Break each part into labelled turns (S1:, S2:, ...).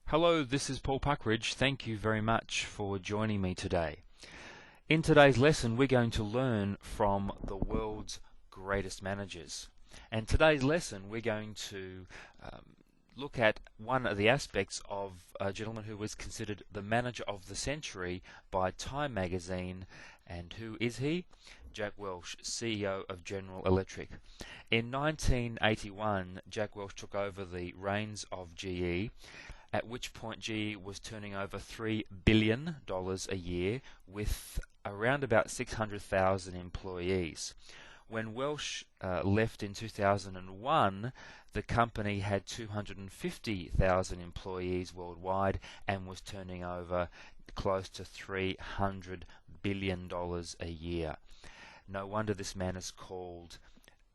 S1: Hello, this is Paul Puckridge. Thank you very much for joining me today. In today's lesson, we're going to learn from the world's greatest managers. And today's lesson, we're going to look at one of the aspects of a gentleman who was considered the manager of the century by Time magazine. And who is he? Jack Welsh, CEO of General Electric. In 1981, Jack Welsh took over the reins of GE, at which point GE was turning over $3 billion a year with around about 600,000 employees. When Welsh left in 2001, the company had 250,000 employees worldwide and was turning over close to $300 billion a year. No wonder this man is called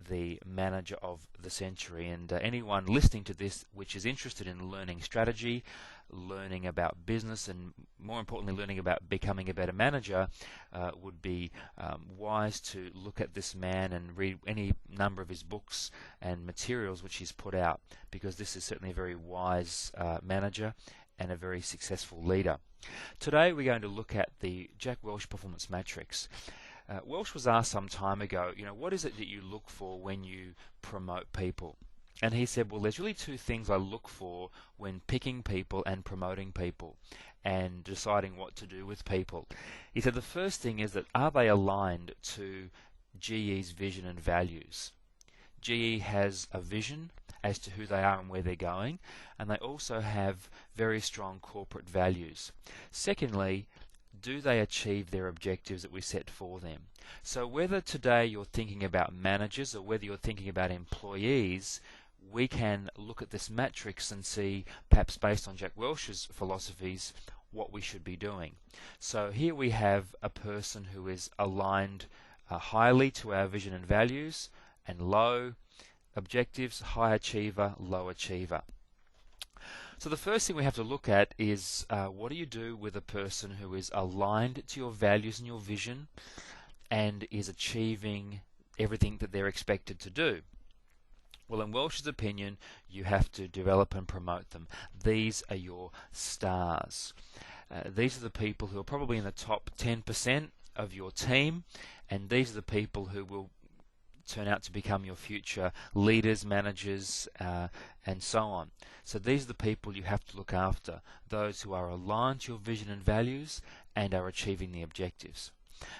S1: the manager of the century, and anyone listening to this which is interested in learning strategy, learning about business, and more importantly learning about becoming a better manager would be wise to look at this man and read any number of his books and materials which he's put out, because this is certainly a very wise manager and a very successful leader. Today we're going to look at the Jack Welsh Performance Matrix. Welsh was asked some time ago, what is it that you look for when you promote people? And he said, well, there's really two things I look for when picking people and promoting people and deciding what to do with people. He said the first thing is that are they aligned to GE's vision and values? GE has a vision as to who they are and where they're going, and they also have very strong corporate values. Secondly, do they achieve their objectives that we set for them? So whether today you're thinking about managers or whether you're thinking about employees, we can look at this matrix and see, perhaps based on Jack Welsh's philosophies, what we should be doing. So here we have a person who is aligned highly to our vision and values, and low objectives, high achiever, low achiever. So the first thing we have to look at is what do you do with a person who is aligned to your values and your vision and is achieving everything that they're expected to do? Well, in Welsh's opinion, you have to develop and promote them. These are your stars. These are the people who are probably in the top 10% of your team, and these are the people who will turn out to become your future leaders, managers, and so on. So these are the people you have to look after, those who are aligned to your vision and values and are achieving the objectives.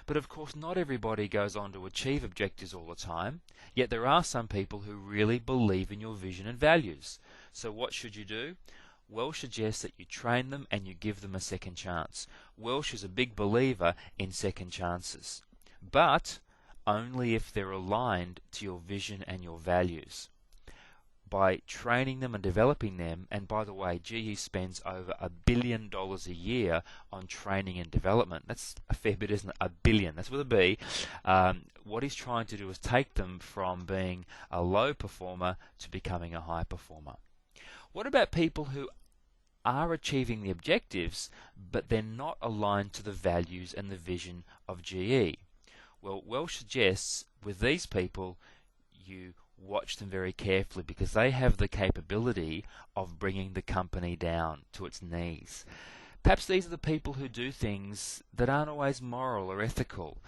S1: But of course not everybody goes on to achieve objectives all the time, yet there are some people who really believe in your vision and values. So what should you do? Welsh suggests that you train them and you give them a second chance. Welsh is a big believer in second chances, but only if they're aligned to your vision and your values. By training them and developing them, and by the way, GE spends over $1 billion a year on training and development. That's a fair bit, isn't it? $1 billion. That's with a B. What he's trying to do is take them from being a low performer to becoming a high performer. What about people who are achieving the objectives, but they're not aligned to the values and the vision of GE? Well, Welsh suggests with these people you watch them very carefully, because they have the capability of bringing the company down to its knees. Perhaps these are the people who do things that aren't always moral or ethical.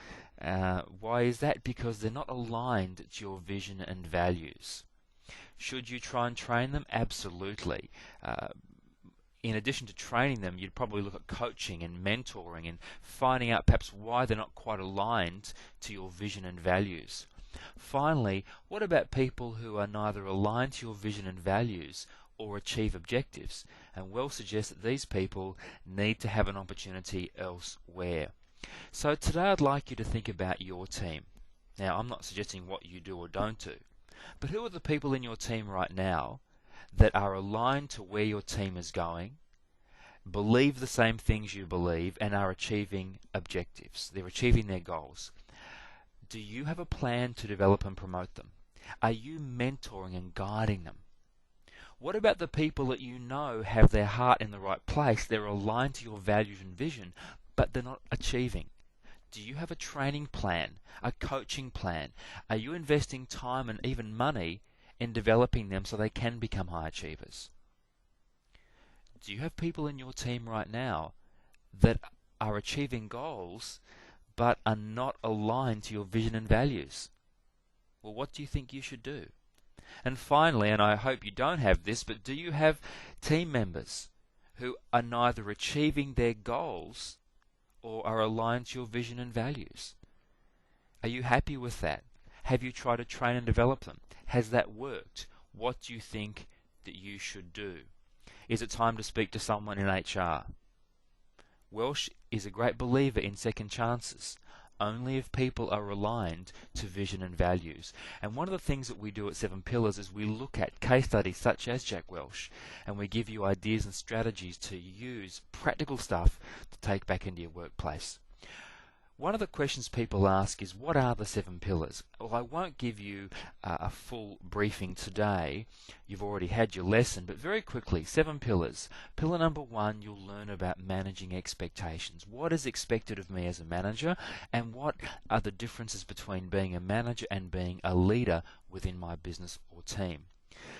S1: Why is that? Because they're not aligned to your vision and values. Should you try and train them? Absolutely. In addition to training them, you'd probably look at coaching and mentoring and finding out perhaps why they're not quite aligned to your vision and values. Finally, what about people who are neither aligned to your vision and values or achieve objectives? And Welsh suggests that these people need to have an opportunity elsewhere. So today I'd like you to think about your team. Now, I'm not suggesting what you do or don't do, but who are the people in your team right now that are aligned to where your team is going, believe the same things you believe, and are achieving objectives? They're achieving their goals. Do you have a plan to develop and promote them? Are you mentoring and guiding them? What about the people that you know have their heart in the right place? They're aligned to your values and vision, but they're not achieving. Do you have a training plan, a coaching plan? Are you investing time and even money in developing them so they can become high achievers? Do you have people in your team right now that are achieving goals but are not aligned to your vision and values? Well, what do you think you should do? And finally, and I hope you don't have this, but do you have team members who are neither achieving their goals or are aligned to your vision and values? Are you happy with that? Have you tried to train and develop them? Has that worked? What do you think that you should do? Is it time to speak to someone in HR? Welsh is a great believer in second chances, only if people are aligned to vision and values. And one of the things that we do at 7 Pillars is we look at case studies such as Jack Welsh, and we give you ideas and strategies to use, practical stuff to take back into your workplace. One of the questions people ask is, what are the 7 pillars? Well, I won't give you a full briefing today. You've already had your lesson, but very quickly, 7 pillars. Pillar number 1, you'll learn about managing expectations. What is expected of me as a manager, and what are the differences between being a manager and being a leader within my business or team?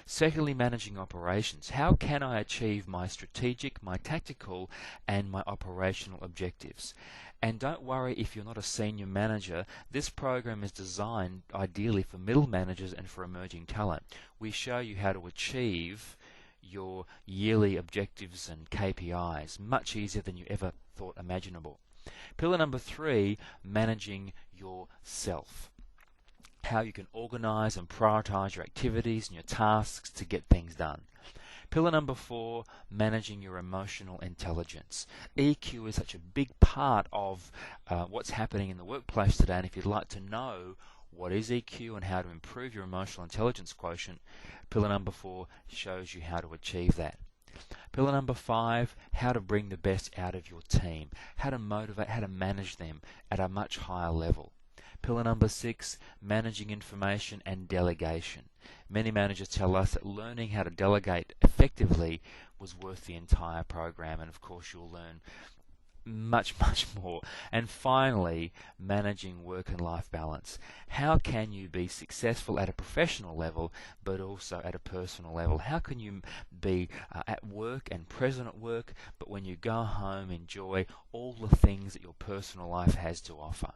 S1: Secondly, managing operations. How can I achieve my strategic, my tactical, and my operational objectives? And don't worry if you're not a senior manager, this program is designed ideally for middle managers and for emerging talent. We show you how to achieve your yearly objectives and KPIs much easier than you ever thought imaginable. Pillar number 3, managing yourself. How you can organize and prioritize your activities and your tasks to get things done. Pillar number 4, managing your emotional intelligence. EQ is such a big part of what's happening in the workplace today, and if you'd like to know what is EQ and how to improve your emotional intelligence quotient, pillar number 4 shows you how to achieve that. Pillar number 5, how to bring the best out of your team, how to motivate, how to manage them at a much higher level. Pillar number 6, managing information and delegation. Many managers tell us that learning how to delegate effectively was worth the entire program, and of course you'll learn much more. And finally, managing work and life balance. How can you be successful at a professional level but also at a personal level? How can you be at work and present at work, but when you go home enjoy all the things that your personal life has to offer?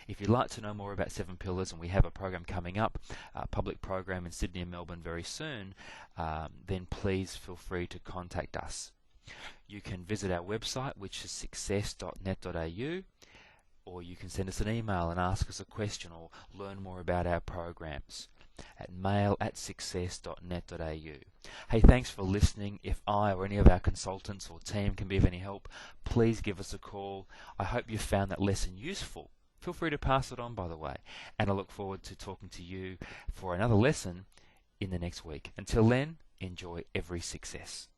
S1: If you'd like to know more about 7 Pillars, and we have a program coming up, a public program in Sydney and Melbourne very soon, then please feel free to contact us. You can visit our website, which is success.net.au, or you can send us an email and ask us a question or learn more about our programs at mail@success.net.au. Hey, thanks for listening. If I or any of our consultants or team can be of any help, please give us a call. I hope you found that lesson useful. Feel free to pass it on, by the way, and I look forward to talking to you for another lesson in the next week. Until then, enjoy every success.